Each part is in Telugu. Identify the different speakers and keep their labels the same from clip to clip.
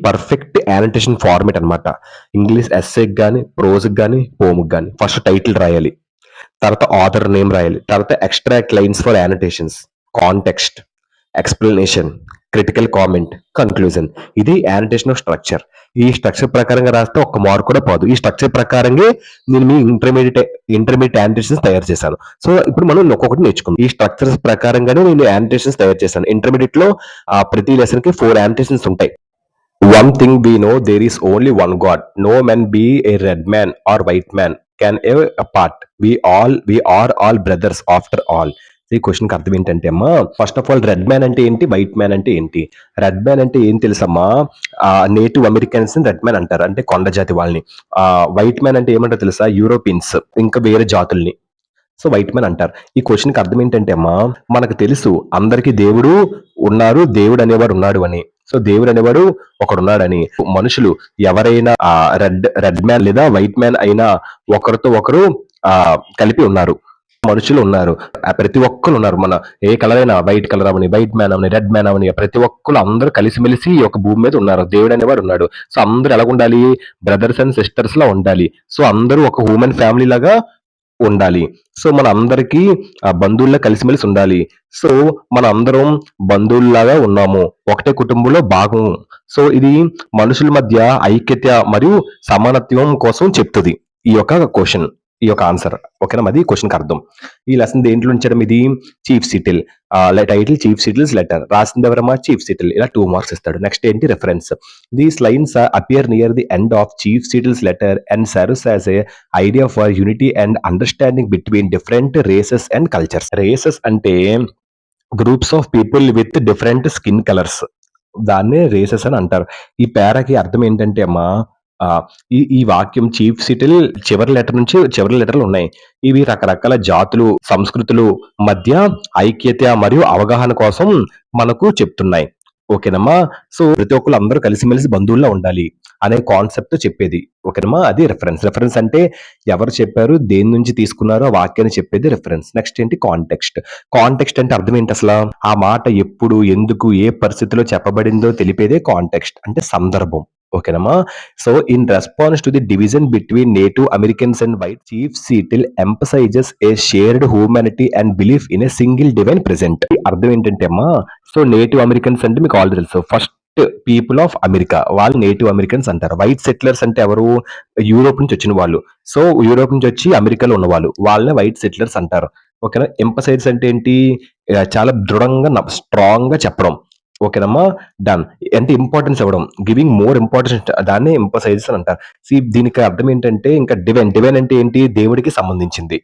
Speaker 1: పర్ఫెక్ట్ యానిటేషన్ ఫార్మేట్ అన్నమాట. ఇంగ్లీష్ ఎస్సేకి గాని, ప్రోజ్‌కి గాని, పోమ్‌కి గాని ఫస్ట్ టైటిల్ రాయాలి. తర్వాత ఆథర్ నేమ్ రాయాలి. తర్వాత extract lines for annotations, context, explanation, critical comment, conclusion. ఇది యానోటేషన్ ఆఫ్ స్ట్రక్చర్. ఈ స్ట్రక్చర్ ప్రకారంగా రాస్తే ఒక్క మార్క్ కూడా పోదు. ఈ స్ట్రక్చర్ ప్రకారంగే నేను మీ ఇంటర్మీడియేట్ యానోటేషన్స్ తయారు చేశాను. సో, ఇప్పుడు మనం ఒక్కొక్కటి నేర్చుకుందాం. ఈ స్ట్రక్చర్స్ ప్రకారంగానే నేను యానోటేషన్స్ తయారు చేశాను. ఇంటర్మీడియేట్‌లో ప్రతి లెసన్‌కి 4 యానోటేషన్స్ ఉంటాయి. One thing we know, there is only one God. No man be a red man or white man can ever apart. We are all brothers after all. ఈ క్వశ్చన్కి అర్థం ఏంటంటే అమ్మా, first of all red man అంటే ఏంటి, వైట్ మ్యాన్ అంటే ఏంటి? రెడ్ మ్యాన్ అంటే ఏం తెలుసమ్మా, నేటివ్ అమెరికన్స్ రెడ్ మ్యాన్ అంటారు, అంటే కొండ జాతి వాళ్ళని. వైట్ మ్యాన్ అంటే ఏమంటారు తెలుసా, యూరోపియన్స్, ఇంకా వేరే జాతుల్ని. సో వైట్ మ్యాన్ అంటారు. ఈ క్వశ్చన్కి అర్థం ఏంటంటే అమ్మా, మనకు తెలుసు అందరికీ దేవుడు ఉన్నారు, దేవుడు అనేవాడు ఉన్నాడు అని. సో దేవుడు అనేవాడు ఒకడున్నాడని. మనుషులు ఎవరైనా రెడ్ మ్యాన్ లేదా వైట్ మ్యాన్ అయినా ఒకరితో ఒకరు కలిపి ఉన్నారు. మనుషులు ఉన్నారు, ప్రతి ఒక్కరు ఉన్నారు. మన ఏ కలర్ అయినా, వైట్ కలర్ అవని, వైట్ మ్యాన్ అవని, రెడ్ మ్యాన్ అవని, ప్రతి ఒక్కరు అందరూ కలిసిమెలిసి ఈ యొక్క భూమి మీద ఉన్నారు. దేవుడు అనేవాడు ఉన్నాడు. సో అందరూ ఎలా ఉండాలి, బ్రదర్స్ అండ్ సిస్టర్స్ లా ఉండాలి. సో అందరూ ఒక హ్యూమన్ ఫ్యామిలీ లాగా ఉండాలి. సో మన అందరికీ బంధువుల్లా కలిసిమెలిసి ఉండాలి. సో మన అందరం బంధువుల్లాగా ఉన్నాము, ఒకటే కుటుంబంలో భాగం. సో ఇది మనుషుల మధ్య ఐక్యత మరియు సమానత్వం కోసం చెప్తుంది ఈ యొక్క క్వశ్చన్, ఈ యొక్క ఆన్సర్. ఓకేనా, అది క్వశ్చన్ కి అర్థం. ఈ లెసన్ దేంట్లో ఉంచడం, ఇది chief సిటిల్. Title chief Seattle's letter, రాసింది ఎవరమ్మా, చీఫ్ సిటిల్. ఇలా 2 మార్క్స్ ఇస్తాడు. నెక్స్ట్ ఏంటి, reference. These lines appear near the end of chief Seattle's letter and serves as a idea for unity and understanding between different races and cultures. Races అంటే groups of people with different skin colours, దాన్నే రేసెస్ అని అంటారు. ఈ పేరాకి అర్థం ఏంటంటే అమ్మా, ఈ వాక్యం చీఫ్ సిటిల్ చివరి లెటర్ నుంచి చివరి లెటర్లు ఉన్నాయి. ఇవి రకరకాల జాతులు, సంస్కృతులు మధ్య ఐక్యత మరియు అవగాహన కోసం మనకు చెప్తున్నాయి. ఓకేనమ్మా. సో ప్రతి ఒక్కరు అందరూ కలిసిమెలిసి బంధువుల్లా ఉండాలి అనే కాన్సెప్ట్ చెప్పేది. ఓకేనమ్మా, అది రెఫరెన్స్. రెఫరెన్స్ అంటే ఎవరు చెప్పారు, దేని నుంచి తీసుకున్నారో ఆ వాక్యాన్ని చెప్పేది రెఫరెన్స్. నెక్స్ట్ ఏంటి, కాంటెక్స్ట్. కాంటెక్స్ట్ అంటే అర్థం ఏంటి అసలు, ఆ మాట ఎప్పుడు, ఎందుకు, ఏ పరిస్థితిలో చెప్పబడిందో తెలిపేదే కాంటెక్స్ట్, అంటే సందర్భం. ఓకేనమ్మా. So in response to the division between native Americans and white, chief Seattle emphasises a shared humanity and belief in a single divine present. అర్థం ఏంటంటే అమ్మా, సో నేటివ్ అమెరికన్స్ అంటే మీకు ఆల్రెడీ తెలుసు, ఫస్ట్ పీపుల్ ఆఫ్ అమెరికా, వాళ్ళు నేటివ్ అమెరికన్స్ అంటారు. వైట్ సెటిలర్స్ అంటే ఎవరు, యూరోప్ నుంచి వచ్చిన వాళ్ళు. సో యూరోప్ నుంచి వచ్చి అమెరికాలో ఉన్న వాళ్ళు, వాళ్ళని వైట్ సెటిలర్స్ అంటారు. ఓకేనా. ఎంపసైజ్ అంటే ఏంటి, చాలా దృఢంగా స్ట్రాంగ్ గా చెప్పడం. ఓకేనమ్మా, డన్. అంటే ఇంపార్టెన్స్ ఇవ్వడం, గివింగ్ మోర్ ఇంపార్టెన్స్, దాన్నే ఎంపసైజెస్ అని అంటారు. దీనికి అర్థం ఏంటంటే, ఇంకా డివైన్. డివైన్ అంటే ఏంటి, దేవుడికి సంబంధించింది.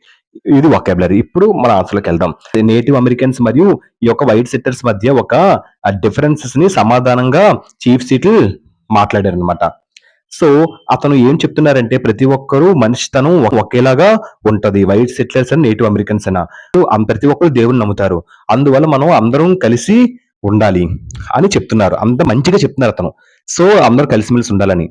Speaker 1: ఇది వొకాబులరీ. ఇప్పుడు మన ఆన్సర్లోకి వెళ్దాం. నేటివ్ అమెరికన్స్ మరియు ఈ యొక్క వైట్ సెట్టర్స్ మధ్య ఒక డిఫరెన్సెస్ ని సమాధానంగా చీఫ్ సిటిల్ మాట్లాడారు అనమాట. సో అతను ఏం చెప్తున్నారంటే, ప్రతి ఒక్కరూ మనిషితనం ఒకేలాగా ఉంటది, వైట్ సెటిలర్స్ అని నేటివ్ అమెరికన్స్ అన్న. ప్రతి ఒక్కరు దేవుని నమ్ముతారు, అందువల్ల మనం అందరం కలిసి ఉండాలి అని చెప్తున్నారు. అంత మంచిగా చెప్తున్నారు అతను. సో అందరూ కలిసిమెలిసి ఉండాలని.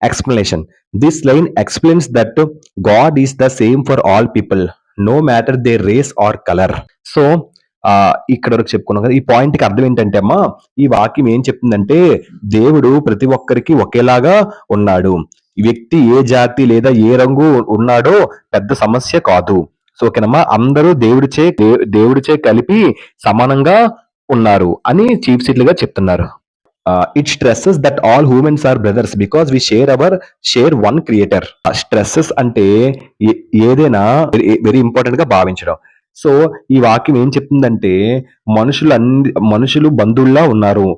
Speaker 1: Explanation. This line explains that god is the same for all people, no matter they race or colour. So ఇక్కడ వరకు చెప్పుకున్నాం కదా. ఈ పాయింట్ కి అర్థం ఏంటంటే అమ్మా, ఈ వాక్యం ఏం చెప్తుందంటే, దేవుడు ప్రతి ఒక్కరికి ఒకేలాగా ఉన్నాడు. ఈ వ్యక్తి ఏ జాతి లేదా ఏ రంగు ఉన్నాడో పెద్ద సమస్య కాదు. సో ఓకేనమ్మా, అందరూ దేవుడిచే కలిపి సమానంగా ఉన్నారు అని చీఫ్ సిటిల్ గా చెప్తున్నారు. It stresses that all humans are brothers because we share one creator. Stresses అంటే ఏదైనా వెరీ ఇంపార్టెంట్ గా భావించడం. సో ఈ వాక్యం ఏం చెప్తుందంటే, మనుషులు బంధువుల్లా ఉన్నారు.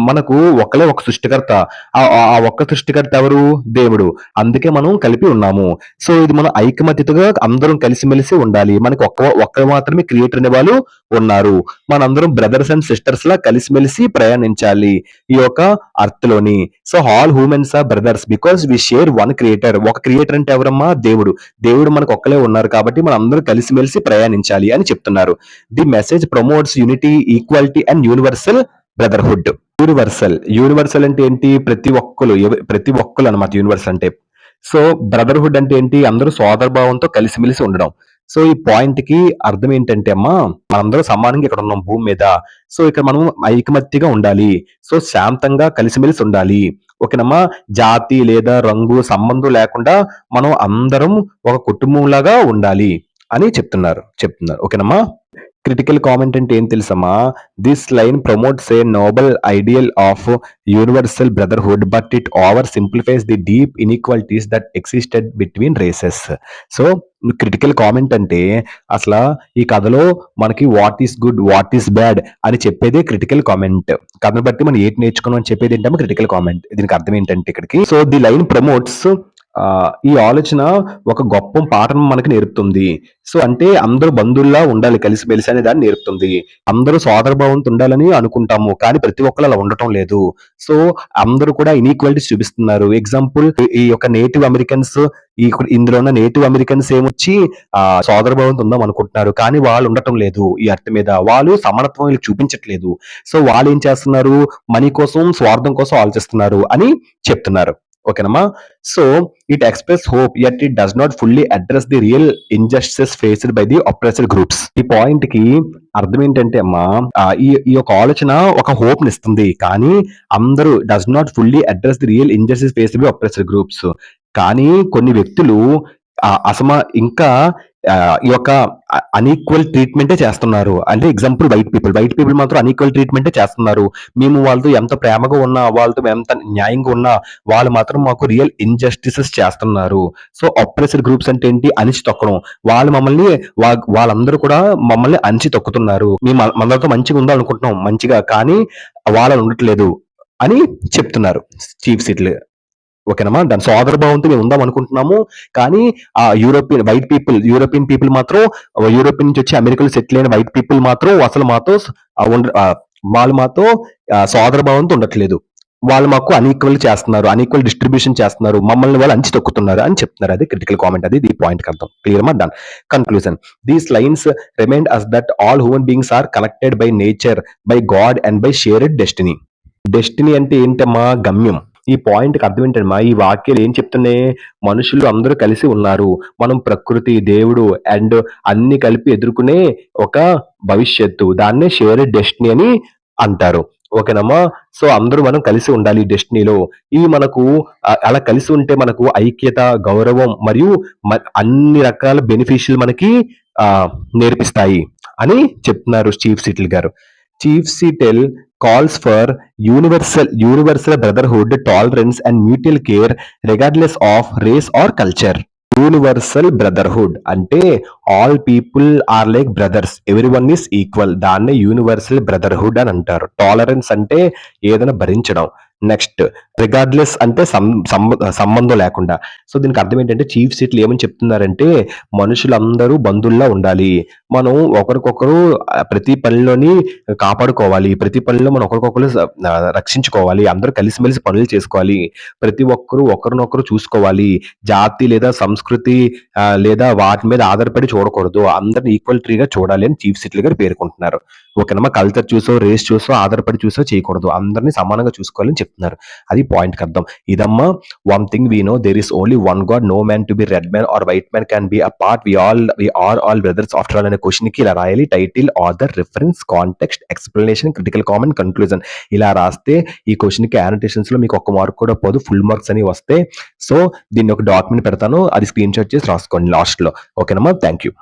Speaker 1: మనకు ఒకలే ఒక సృష్టికర్త. ఆ ఒక్క సృష్టికర్త ఎవరు, దేవుడు. అందుకే మనం కలిపి ఉన్నాము. సో ఇది మనం ఐకమత్యతగా అందరం కలిసిమెలిసి ఉండాలి. మనకి ఒక్క మాత్రమే క్రియేటర్ అనే వాళ్ళు ఉన్నారు. మనందరం బ్రదర్స్ అండ్ సిస్టర్స్ లా కలిసిమెలిసి ప్రయాణించాలి ఈ యొక్క అర్థలోని. So all humans are brothers because we share one creator. ఒక క్రియేటర్ అంటే ఎవరమ్మా, దేవుడు. దేవుడు మనకు ఒక్కలే ఉన్నారు కాబట్టి మనం అందరం కలిసిమెలిసి ప్రయాణించాలి అని చెప్తున్నారు. The message promotes unity, equality and universal brotherhood. Universal అంటే ఏంటి, ప్రతి ఒక్కరు అన్నమాట యూనివర్సల్ అంటే. సో బ్రదర్హుడ్ అంటే ఏంటి, అందరూ సోదరభావంతో కలిసిమెలిసి ఉండడం. సో ఈ పాయింట్ కి అర్థం ఏంటంటే అమ్మా, మనందరూ సమానంగా ఇక్కడ ఉన్నాం భూమి మీద. సో ఇక్కడ మనం ఐకమత్యగా ఉండాలి. సో శాంతంగా కలిసిమెలిసి ఉండాలి. ఓకేనమ్మా. జాతి లేదా రంగు సంబంధం లేకుండా మనం అందరం ఒక కుటుంబంలాగా ఉండాలి అని చెప్తున్నారు. ఓకేనమ్మా. క్రిటికల్ కామెంట్ అంటే ఏం తెలుసమ్మా? This line promotes a noble ideal of universal brotherhood but it over simplifies the deep inequalities that existed between races. So, critical comment అంటే అసల ఈ కథలో మనకి what is good, what is bad అని చెప్పేదే క్రిటికల్ కామెంట్. కథను బట్టి మనం ఏటి నేర్చుకున్నాం అని చెప్పేదేంటమ్మా క్రిటికల్ కామెంట్. దీనికి అర్థం ఏంటంటే ఇక్కడికి సో, ది లైన్ ప్రమోట్స్ ఈ ఆలోచన ఒక గొప్ప పాఠం మనకు నేర్పుతుంది. సో, అంటే అందరూ బంధువుల్లా ఉండాలి కలిసిమెలిసి అనే దాన్ని నేర్పుతుంది. అందరూ సోదరభావంతో ఉండాలని అనుకుంటాము. కానీ ప్రతి ఒక్కళ్ళు అలా ఉండటం లేదు. సో, అందరూ కూడా ఇనీక్వాలిటీస్ చూపిస్తున్నారు. ఎగ్జాంపుల్ ఈ యొక్క నేటివ్ అమెరికన్స్ ఇందులో ఉన్న నేటివ్ అమెరికన్స్ ఏమొచ్చి సోదరభావంతో ఉందాం అనుకుంటున్నారు. కానీ వాళ్ళు ఉండటం లేదు ఈ ఎర్త్ మీద. వాళ్ళు సమానత్వం వీళ్ళకి చూపించట్లేదు. సో, వాళ్ళేం చేస్తున్నారు? మనీ కోసం, స్వార్థం కోసం ఆలోచిస్తున్నారు అని చెప్తున్నారు. ఓకేనమ్మా. So, it express hope yet it does not fully address the real injustices faced by the oppressed groups. ఈ పాయింట్‌కి అర్థం ఏంటంటే అమ్మా ఈ యొక్క ఆలోచన ఒక హోప్‌నిస్తుంది. కానీ అందరూ does not fully address the real injustice faced by oppressed groups. కానీ కొన్ని వ్యక్తులు ఇంకా ఈ యొక్క అన్‌ఈక్వల్ ట్రీట్‌మెంటే చేస్తున్నారు. అంటే ఎగ్జాంపుల్ వైట్ పీపుల్ మాత్రం అన్‌ఈక్వల్ ట్రీట్‌మెంటే చేస్తున్నారు. మేము వాళ్ళతో ఎంత ప్రేమగా ఉన్నా, వాళ్ళతో ఎంత న్యాయంగా ఉన్నా, వాళ్ళు మాత్రం మాకు రియల్ ఇన్‌జస్టిసెస్ చేస్తున్నారు. సో, అప్రెస్డ్ గ్రూప్స్ అంటే ఏంటి? అణిచి తొక్కడం. వాళ్ళు మమ్మల్ని వాళ్ళందరూ కూడా మమ్మల్ని అణిచి తొక్కుతున్నారు. మేము మనతో మంచిగా ఉండాలనుకుంటున్నాం మంచిగా. కానీ వాళ్ళు ఉండట్లేదు అని చెప్తున్నారు చీఫ్ సీట్లు. ఓకేనమ్మా. దాని సోదరభావంతో మేము ఉందాం అనుకుంటున్నాము. కానీ యూరోపియన్ పీపుల్ మాత్రం యూరోపియన్ నుంచి వచ్చి అమెరికాలో సెటిల్ అయిన వైట్ పీపుల్ మాత్రం అసలు మాతో వాళ్ళు మాతో సోదరభావంతో ఉండట్లేదు. వాళ్ళు మాకు అన్‌ఈక్వల్ చేస్తున్నారు. అన్‌ఈక్వల్ డిస్ట్రిబ్యూషన్ చేస్తున్నారు. మమ్మల్ని వాళ్ళు అంచి తొక్కుతున్నారు అని చెప్తున్నారు. అది క్రిటికల్ కామెంట్. అది ఈ పాయింట్‌కి అర్థం. క్లియరమ్మా? Done. Conclusion. These lines remind us that all human beings are connected by nature, by God and by shared destiny. Destiny అంటే ఏంటమ్మా? గమ్యం. ఈ పాయింట్‌కి అర్థం ఏంటమ్మా? ఈ వాక్యాలు ఏం చెప్తున్నాయి? మనుషులు అందరూ కలిసి ఉన్నారు. మనం ప్రకృతి, దేవుడు అండ్ అన్నీ కలిపి ఎదుర్కొనే ఒక భవిష్యత్తు. దాన్నే షేర్డ్ డెస్టినీ అని అంటారు. ఓకేనమ్మా. సో, అందరూ మనం కలిసి ఉండాలి ఈ డెస్టినీలో. ఇవి మనకు అలా కలిసి ఉంటే మనకు ఐక్యత, గౌరవం మరియు అన్ని రకాల బెనిఫిషియల్ మనకి నేర్పిస్తాయి అని చెప్తున్నారు చీఫ్ సీటిల్ గారు. Chief Seattle calls for universal brotherhood, tolerance, and mutual care regardless of race or culture. Universal brotherhood అంటే all people are like brothers, everyone is equal. దాన్నే యూనివర్సల్ బ్రదర్హుడ్ అని అంటారు. టాలరెన్స్ అంటే ఏదైనా భరించడం. నెక్స్ట్ రిగార్డ్లెస్ అంటే సంబంధం లేకుండా. సో, దీనికి అర్థం ఏంటంటే చీఫ్ సీట్లు ఏమని చెప్తున్నారంటే మనుషులందరూ బంధువుల్లా ఉండాలి. మనం ఒకరికొకరు ప్రతి పనిలోని కాపాడుకోవాలి. ప్రతి పనిలో మనం ఒకరికొకరు రక్షించుకోవాలి. అందరూ కలిసిమెలిసి పనులు చేసుకోవాలి. ప్రతి ఒక్కరు ఒకరినొకరు చూసుకోవాలి. జాతి లేదా సంస్కృతి లేదా వాటి మీద ఆధారపడి చూడకూడదు. అందరిని ఈక్వాలిటీగా చూడాలి అని చీఫ్ సీట్లు గారు పేర్కొంటున్నారు. ఓకేనమ్మా. కల్చర్ చూసో, రేస్ చూసో, ఆధారపడి చూసో చేయకూడదు. అందరిని సమానంగా చూసుకోవాలని చెప్తున్నారు. అది పాయింట్‌కి అర్థం. ఇదమ్మా one thing we know there is only one god, no man to be red man or white man can be apart. We are all brothers after all అనే క్వెషన్‌కి ఇలా రాయాలి. Title, author, reference, context, explanation, critical comment, conclusion. ఇలా రాస్తే ఈ క్వెషన్‌కి యానోటేషన్స్‌లో మీకు ఒక్క మార్క్ కూడా పోదు. ఫుల్ మార్క్స్ అనేవి వస్తాయి. సో, దీన్ని ఒక డాక్యుమెంట్ పెడతాను. అది స్క్రీన్‌షాట్ చేసి రాసుకోండి లాస్ట్‌లో. ఓకేనమ్మా. Thank you.